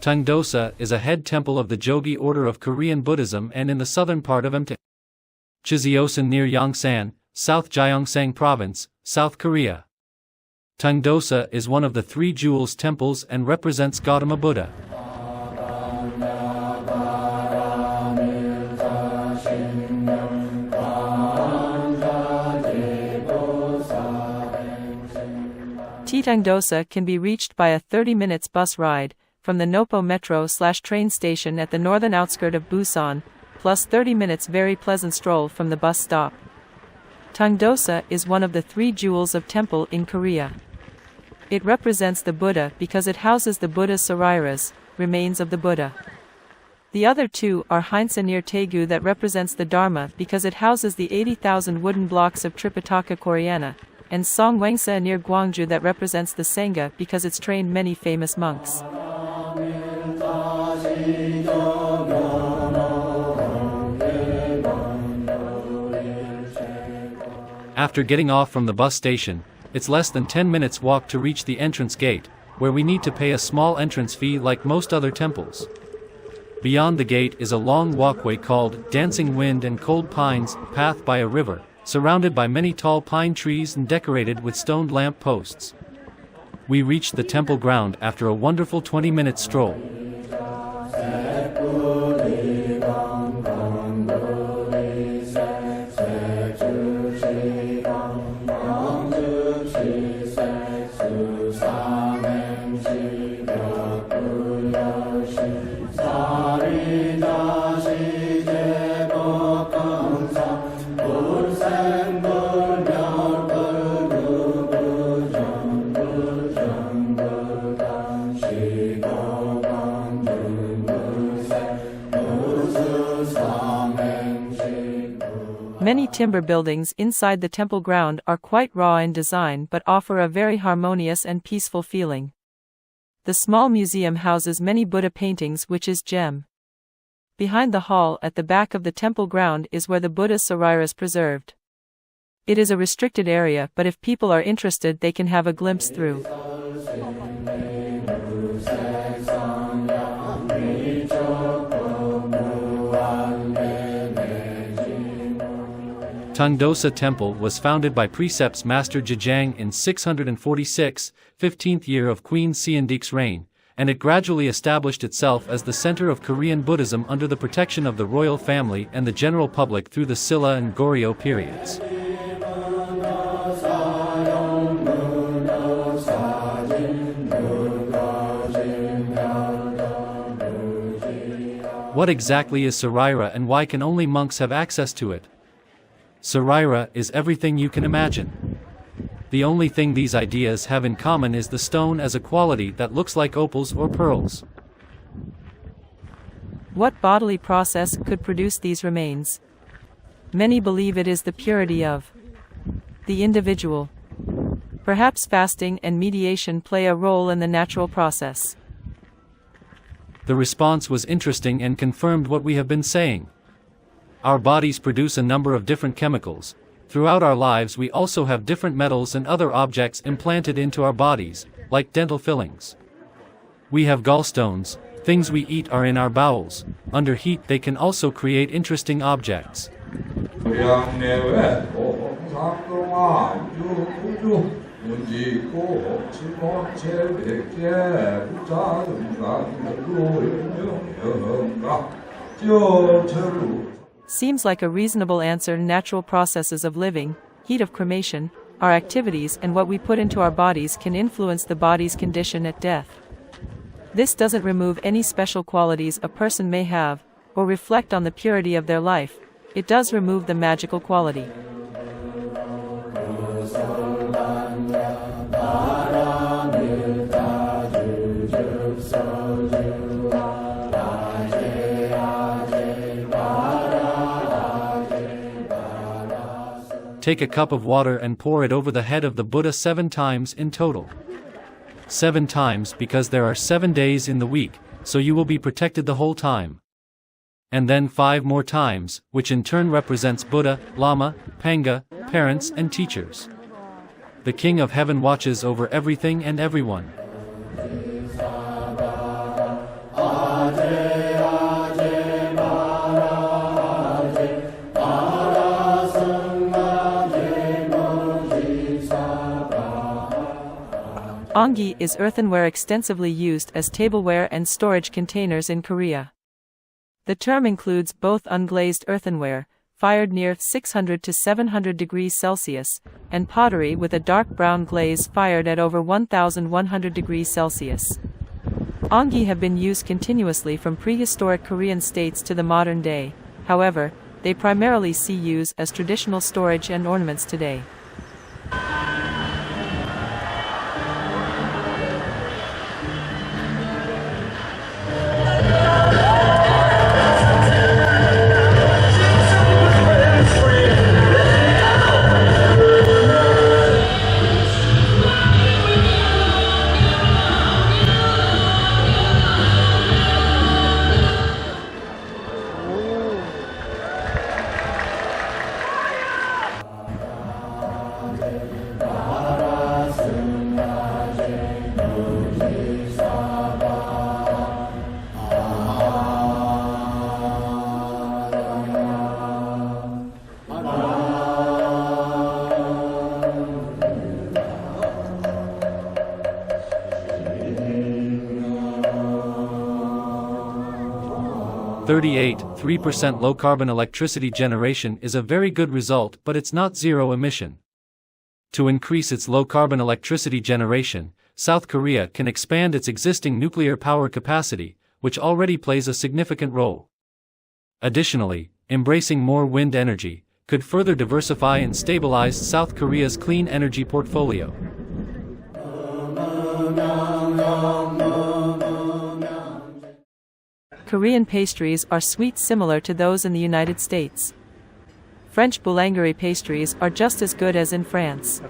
Tongdosa is a head temple of the Jogye Order of Korean Buddhism and in the southern part of Untitled near Yongsan, South Gyeongsang Province, South Korea. Tongdosa is one of the three jewels temples and represents Gautama Buddha. Tongdosa can be reached by a 30 minutes bus ride from the Nopo metro/train station at the northern outskirt of Busan, plus 30 minutes very pleasant stroll from the bus stop. Tongdosa is one of the three jewels of temple in Korea. It represents the Buddha because it houses the Buddha's sariras, remains of the Buddha. The other two are Heinsa near Daegu that represents the Dharma because it houses the 80,000 wooden blocks of Tripitaka Koreana, and Songwangsa near Gwangju that represents the Sangha because it's trained many famous monks. After getting off from the bus station, it's less than 10 minutes walk to reach the entrance gate, where we need to pay a small entrance fee like most other temples. Beyond the gate is a long walkway called Dancing Wind and Cold Pines path by a river, surrounded by many tall pine trees and decorated with stoned lamp posts. We reached the temple ground after a wonderful 20-minute stroll. Many timber buildings inside the temple ground are quite raw in design but offer a very harmonious and peaceful feeling. The small museum houses many Buddha paintings, which is gem. Behind the hall at the back of the temple ground is where the Buddha's sarira is preserved. It is a restricted area, but if people are interested they can have a glimpse through. Tongdosa Temple was founded by Precepts Master Jajang in 646, 15th year of Queen Seondik's reign, and it gradually established itself as the center of Korean Buddhism under the protection of the royal family and the general public through the Silla and Goryeo periods. What exactly is sarira and why can only monks have access to it? Sarira is everything you can imagine. The only thing these ideas have in common is the stone as a quality that looks like opals or pearls. What bodily process could produce these remains? Many believe it is the purity of the individual. Perhaps fasting and mediation play a role in the natural process. The response was interesting and confirmed what we have been saying. Our bodies produce a number of different chemicals. Throughout our lives we also have different metals and other objects implanted into our bodies, like dental fillings. We have gallstones, things we eat are in our bowels. Under heat they can also create interesting objects. Seems like a reasonable answer. Natural processes of living, heat of cremation, our activities and what we put into our bodies can influence the body's condition at death. This doesn't remove any special qualities a person may have, or reflect on the purity of their life. It does remove the magical quality. Take a cup of water and pour it over the head of the Buddha 7 times in total. 7 times because there are 7 days in the week, so you will be protected the whole time. And then 5 more times, which in turn represents Buddha, Lama, Panga, parents and teachers. The King of Heaven watches over everything and everyone. Onggi is earthenware extensively used as tableware and storage containers in Korea. The term includes both unglazed earthenware, fired near 600 to 700 degrees Celsius, and pottery with a dark brown glaze fired at over 1100 degrees Celsius. Onggi have been used continuously from prehistoric Korean states to the modern day, however, they primarily see use as traditional storage and ornaments today. (38) 3% low-carbon electricity generation is a very good result, but it's not zero emission. To increase its low-carbon electricity generation, South Korea can expand its existing nuclear power capacity, which already plays a significant role. Additionally, embracing more wind energy could further diversify and stabilize South Korea's clean energy portfolio. Korean pastries are sweet similar to those in the United States. French boulangerie pastries are just as good as in France.